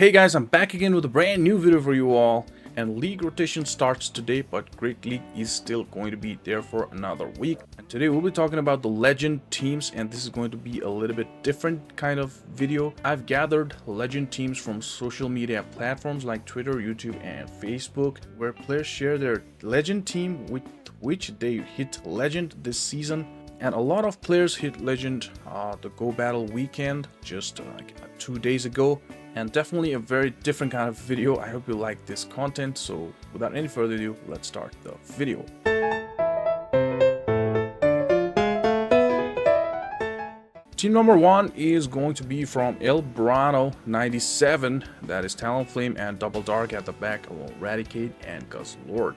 Hey guys, I'm back again with a brand new video for you all, and league rotation starts today, but Great League is still going to be there for another week. And today we'll be talking about the legend teams, and this is going to be a little bit different kind of video. I've gathered legend teams from social media platforms like Twitter, YouTube, and Facebook, where players share their legend team with which they hit legend this season. And a lot of players hit legend the Go Battle weekend just 2 days ago. And definitely a very different kind of video. I hope you like this content. So without any further ado, let's start the video. Team number 1 is going to be from El Brano 97. That is Talonflame and Double Dark at the back, along Eradicate and Guzzlord.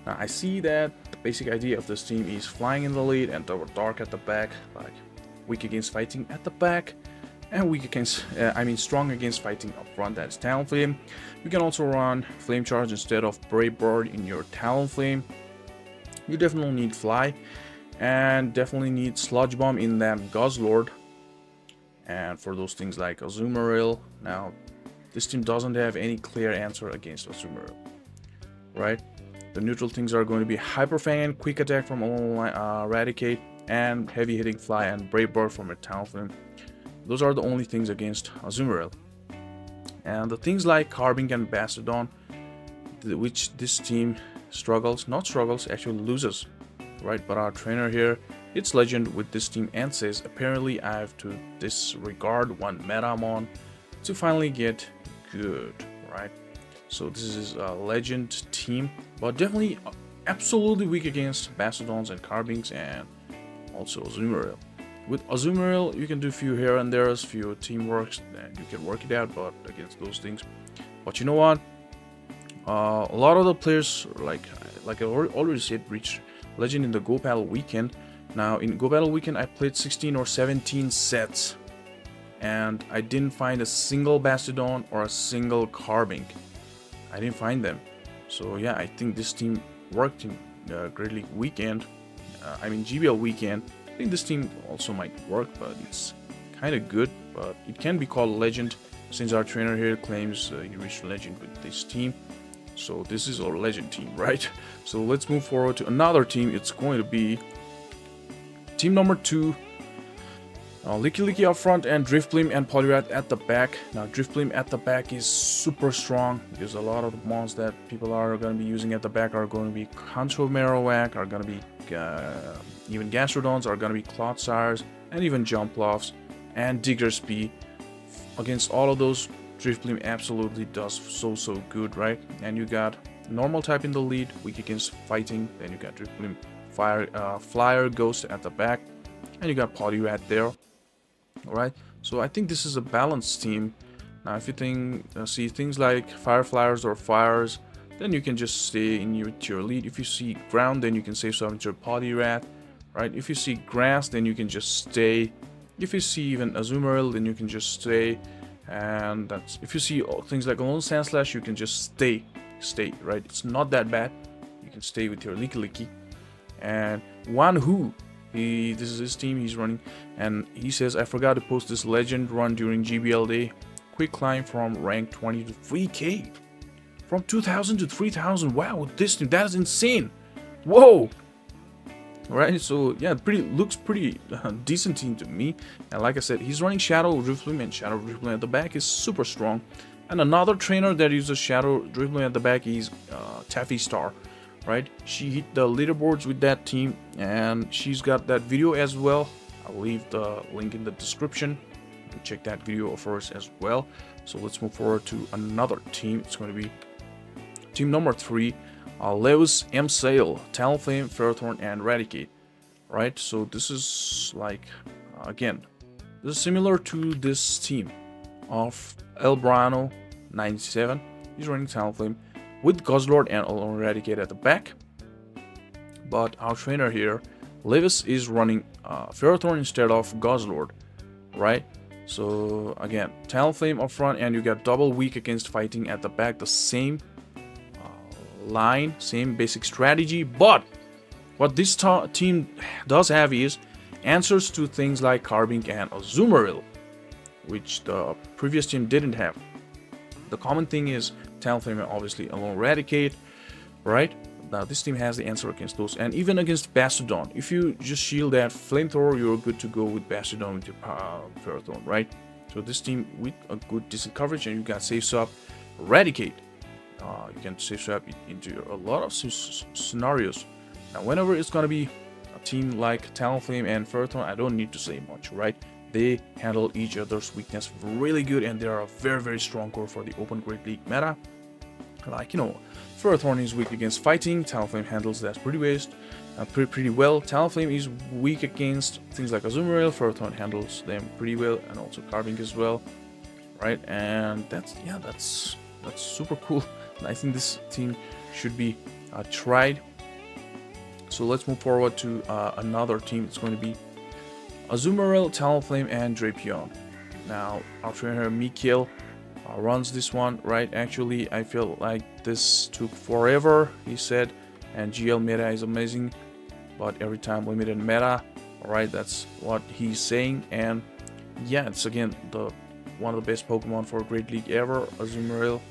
Now I see that the basic idea of this team is flying in the lead and Double Dark at the back, like weak against fighting at the back. And weak against, strong against fighting up front, that's Talonflame. You can also run Flame Charge instead of Brave Bird in your Talonflame. You definitely need Fly, and definitely need Sludge Bomb in that Guzzlord. And for those things like Azumarill, now this team doesn't have any clear answer against Azumarill, right? The neutral things are going to be Hyper Fang, Quick Attack from Eradicate, and Heavy Hitting Fly and Brave Bird from your Talonflame. Those are the only things against Azumarill. And the things like Carbink and Bastodon, which this team actually loses, right? But our trainer here hits legend with this team and says, apparently I have to disregard one Metamon to finally get good, right? So this is a legend team, but definitely absolutely weak against Bastodons and Carbinks and also Azumarill. With Azumarill, you can do a few here and there, a few teamworks, and you can work it out, but against those things. But you know what? A lot of the players, like I already said, reached legend in the Go Battle weekend. Now, in Go Battle weekend, I played 16 or 17 sets, and I didn't find a single Bastodon or a single Carbink. I didn't find them. So yeah, I think this team worked in Great League weekend. GBL weekend. I think this team also might work, but it's kind of good, but it can be called legend since our trainer here claims he reached legend with this team. So this is our legend team, right? So let's move forward to another team. It's going to be team number 2. Licky up front and Drifblim and Poliwrath at the back. Now Drifblim at the back is super strong because a lot of the mons that people are going to be using at the back are going to be Concho Marowak, are going to be even Gastrodons, are going to be Clodsires, and even Jumplofts and Diggersby. Against all of those, Drifblim absolutely does so good, right? And you got normal type in the lead, weak against fighting. Then you got Drifblim, Flyer, Ghost at the back, and you got Poliwrath there. Alright, so I think this is a balanced team. Now if you see things like Fire Flyers or Fires, then you can just stay in your lead. If you see Ground, then you can save some with your Poliwrath, right? If you see Grass, then you can just stay. If you see even Azumarill, then you can just stay. And that's, if you see things like Alone Sandslash, you can just stay, right? It's not that bad. You can stay with your Licky. And Wanhu, this is his team he's running, and he says, I forgot to post this legend run during GBL day. Quick climb from rank 20 to 3k. From 2000 to 3000. Wow, with this team, that is insane. Whoa. Alright, so yeah, looks pretty decent team to me. And like I said, he's running Shadow Drifblim, and Shadow Drifblim at the back is super strong. And another trainer that uses Shadow Drifblim at the back is Taffy Star. Right, she hit the leaderboards with that team, and she's got that video as well. I'll leave the link in the description. You can check that video of hers as well. So let's move forward to another team. It's going to be team number 3, Lewis, M-Sail, Talonflame, Ferrothorn, and Eradicate. Right, so this is like, again, this is similar to this team of El Brano 97. He's running Talonflame with Guzzlord and Eradicate at the back. But our trainer here, Lewis, is running Ferrothorn instead of Guzzlord, right? So again, Talonflame up front, and you got double weak against fighting at the back. The same line, same basic strategy. But what this team does have is answers to things like Carbink and Azumarill, which the previous team didn't have. The common thing is Talonflame and obviously Alone Eradicate, right? Now this team has the answer against those, and even against Bastodon. If you just shield that Flamethrower, you're good to go with Bastodon with your Ferrothorn, right? So this team with a good decent coverage, and you got Safe Swap, Eradicate. You can Safe Swap into a lot of scenarios. Now whenever it's gonna be a team like Talonflame and Ferrothorn, I don't need to say much, right? They handle each other's weakness really good, and they are a very strong core for the Open Great League meta. Like, you know, Ferrothorn is weak against fighting, Talonflame handles that pretty well. Talonflame is weak against things like Azumarill, Ferrothorn handles them pretty well, and also Carving as well, right? And that's super cool. I think this team should be tried. So let's move forward to another team. It's going to be Azumarill, Talonflame, and Drapion. Now, our trainer Mikhail runs this one, right? Actually, I feel like this took forever, he said, and GL meta is amazing, but every time limited meta, alright, that's what he's saying. And yeah, it's again one of the best Pokemon for Great League ever, Azumarill,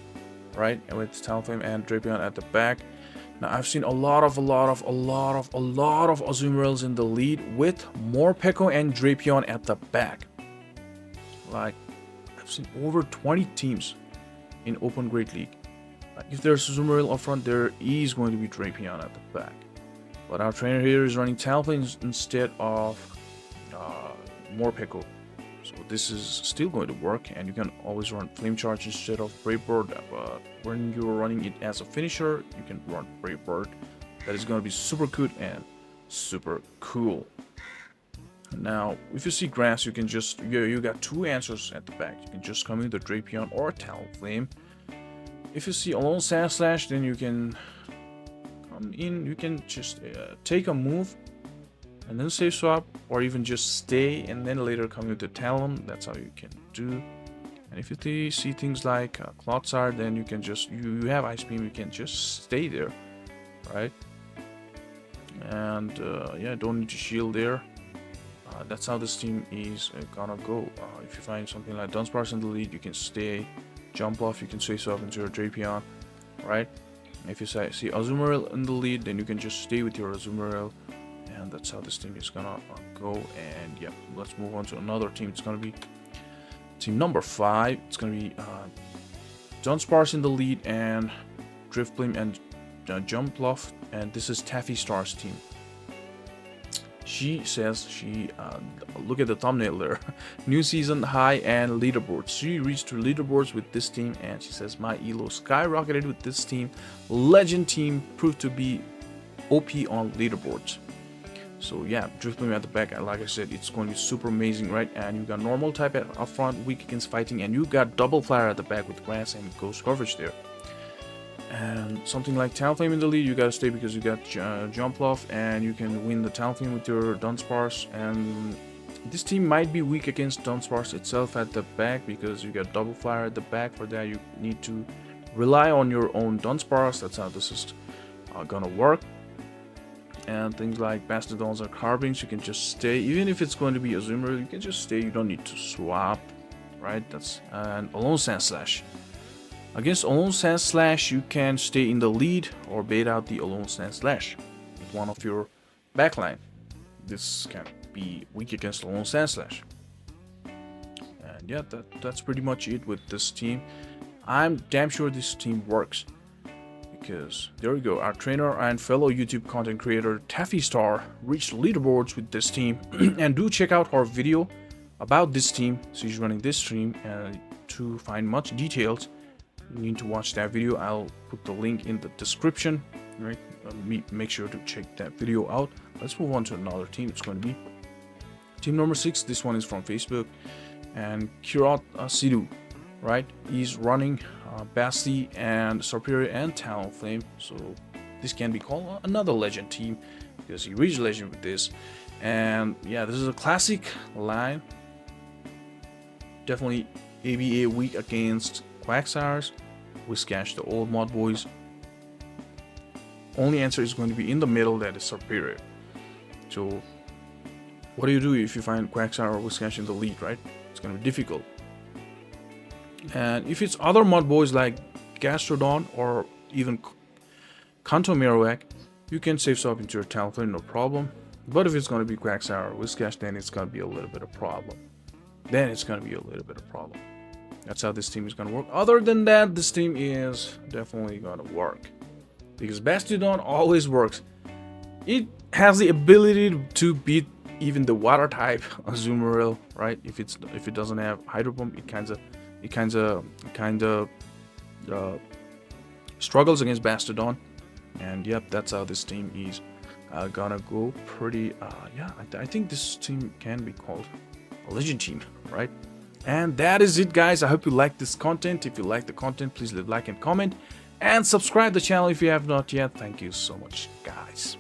right? And with Talonflame and Drapion at the back. Now I've seen a lot of Azumarills in the lead with Morpeko and Drapion at the back. Like, I've seen over 20 teams in Open Great League. If there's Azumarill up front, there is going to be Drapion at the back. But our trainer here is running Talonflame instead of Morpeko. So this is still going to work, and you can always run Flame Charge instead of Brave Bird. But when you're running it as a finisher, you can run Brave Bird. That is going to be super good and super cool. Now, if you see grass, you can just you got two answers at the back. You can just come in the Drapion or Talonflame. If you see Alone Sandslash, then you can come in. You can just take a move and then Safe Swap, or even just stay and then later come with the Talon. That's how you can do. And if you see things like Clodsire, then you can just you have Ice Beam. You can just stay there, right? And yeah, don't need to shield there. That's how this team is gonna go. If you find something like Dunsparce in the lead, you can stay, jump off, you can Safe Swap into your Drapion, right? If you see Azumarill in the lead, then you can just stay with your Azumarill, and that's how this team is gonna go. And yeah, let's move on to another team. It's gonna be team number 5. It's gonna be Dunsparce in the lead, and Drifblim and Jumpluff, and this is Taffy Star's team. She says look at the thumbnail there. New season high and leaderboards. She reached her leaderboards with this team, and she says my elo skyrocketed with this team. Legend team proved to be OP on leaderboards. So yeah, Drifblim at the back, like I said, it's going to be super amazing, right? And you got normal type up front, weak against fighting, and you got double flyer at the back with grass and ghost coverage there. And something like Talonflame in the lead, you gotta stay because you got Jumpluff, and you can win the Talonflame with your Dunsparce. And this team might be weak against Dunsparce itself at the back because you got double flyer at the back. For that, you need to rely on your own Dunsparce. That's how this is gonna work. And things like Bastodons or Carvings, you can just stay. Even if it's going to be Azumarill, you can just stay. You don't need to swap, right? That's and Alone Sandslash. Against Alone Sandslash, you can stay in the lead or bait out the Alone Sandslash with one of your backline. This can be weak against Alone Sandslash. And yeah, that's pretty much it with this team. I'm damn sure this team works, because there we go. Our trainer and fellow YouTube content creator Taffy Star reached leaderboards with this team. And do check out our video about this team. She's running this stream, and to find much details, you need to watch that video. I'll put the link in the description, right? Make sure to check that video out. Let's move on to another team. It's going to be team number 6. This one is from Facebook, and Kirat Sidhu, right? He's running Basti and Superior and Talonflame, so this can be called another legend team because he reached legend with this. And yeah, this is a classic line. Definitely ABA weak against Quagsires, Whiscash, the old mod boys. Only answer is going to be in the middle, that is Superior. So what do you do if you find Quagsire or Whiscash in the lead, right? It's going to be difficult. And if it's other mud boys like Gastrodon or even Kantomiroak, you can save swap into your Talonflame, no problem. But if it's going to be Quagsire or Whiscash, then it's going to be a little bit of problem. That's how this team is going to work. Other than that, this team is definitely going to work. Because Bastiodon always works. It has the ability to beat even the water type Azumarill, right? If it doesn't have Hydro Pump, it kind of struggles against Bastiodon. And yep, that's how this team is gonna go. Pretty yeah, I think this team can be called a legend team, right? And that is it, guys. I hope you like this content. If you like the content, please leave a like and comment, and subscribe the channel if you have not yet. Thank you so much, guys.